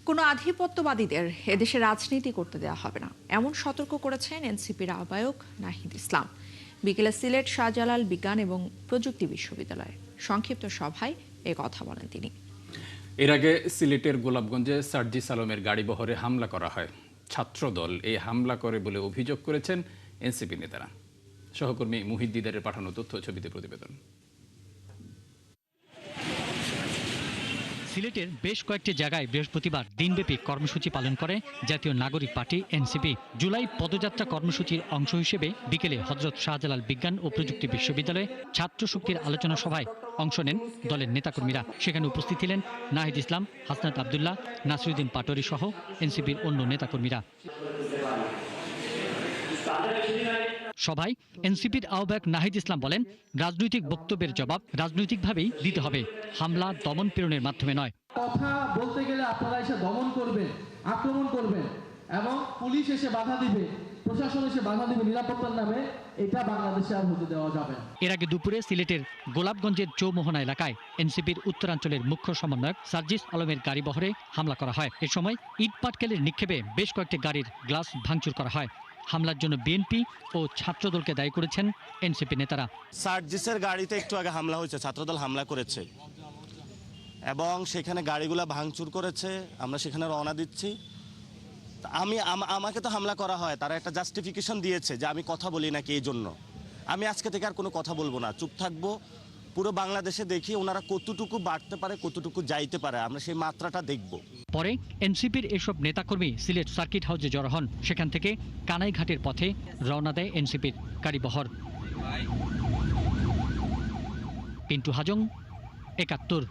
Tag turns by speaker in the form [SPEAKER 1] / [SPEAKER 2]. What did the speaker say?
[SPEAKER 1] কোনো আধিপত্যবাদীদের এদেশে রাজনীতি করতে দেওয়া হবে না, এমন সতর্ক করেছেন এনসিপির আহ্বায়ক নাহিদ ইসলাম। বিকেলে সিলেট শাহজালাল বিজ্ঞান এবং প্রযুক্তি বিশ্ববিদ্যালয়ে সংক্ষিপ্ত সভায় এ কথা বলেন তিনি।
[SPEAKER 2] এর আগে সিলেটের গোলাপগঞ্জে সার্জিস আলমের গাড়িবহরে হামলা করা হয়। ছাত্রদল এই হামলা করে বলে অভিযোগ করেছেন এনসিপি নেতারা। সহকর্মী মুহিত দিদারের পাঠানো তথ্য ছবিতে প্রতিবেদন।
[SPEAKER 3] সিলেটের বেশ কয়েকটি জায়গায় বৃহস্পতিবার দিনব্যাপী কর্মসূচি পালন করে জাতীয় নাগরিক পার্টি এনসিপি। জুলাই পদযাত্রা কর্মসূচির অংশ হিসেবে বিকেলে হযরত শাহজালাল বিজ্ঞান ও প্রযুক্তি বিশ্ববিদ্যালয়ে ছাত্র শক্তির আলোচনা সভায় অংশ নেন দলের নেতাকর্মীরা। সেখানে উপস্থিত ছিলেন নাহিদ ইসলাম, হাসনাত আবদুল্লাহ, নাসিরুদ্দিন পাটোয়ারী সহ এনসিপির অন্য নেতাকর্মীরা। সভায় এনসিপির আহ্বায়ক নাহিদ ইসলাম বলেন, রাজনৈতিক বক্তব্যের জবাব রাজনৈতিকভাবেই দিতে হবে, হামলা দমন পীড়নের মাধ্যমে নয়।
[SPEAKER 4] কথা বলতে গেলে আপনারা এসে দমন করবেন, আক্রমণ করবেন এবং পুলিশ এসে বাধা দিবে, প্রশাসন এসে বাধা দিবে নিরাপত্তার নামে, এটা বাংলাদেশে আর হতে দেওয়া যাবে না।
[SPEAKER 3] এর আগে দুপুরে সিলেটের গোলাপগঞ্জের চৌমোহনা এলাকায় এনসিপির উত্তরাঞ্চলের মুখ্য সমন্বয়ক সার্জিস আলমের গাড়িবহরে হামলা করা হয়। এ সময় ইট পাটকেলের নিক্ষেপে বেশ কয়েকটি গাড়ির গ্লাস ভাঙচুর করা হয়। হামলার জন্য বিএনপি ও ছাত্রদলকে দায়ী করেছেন এনসিপি নেতারা।
[SPEAKER 5] সার্জিসের গাড়িতে একটু আগে হামলা হয়েছে, ছাত্রদল হামলা করেছে এবং সেখানে গাড়িগুলা ভাঙচুর করেছে। আমরা সেখানে রওনা দিচ্ছি। আমাকে তো হামলা করা হয়, তারা একটা জাস্টিফিকেশন দিয়েছে যে আমি কথা বলি নাকি, এই জন্য আমি আজকে থেকে আর কোনো কথা বলবো না, চুপ থাকবো। পুরো বাংলাদেশে দেখি ওনারা কতটুকু বাড়তে পারে, কতটুকু যাইতে পারে, আমরা সেই মাত্রাটা দেখব।
[SPEAKER 3] পরে এনসিপির এসব নেতাকর্মী সিলেট সার্কিট হাউসে জড়ো হন। সেখান থেকে কানাইঘাটের পথে রওনা দেয় এনসিপির গাড়িবহর। পিন্টু হাজং, ৭১।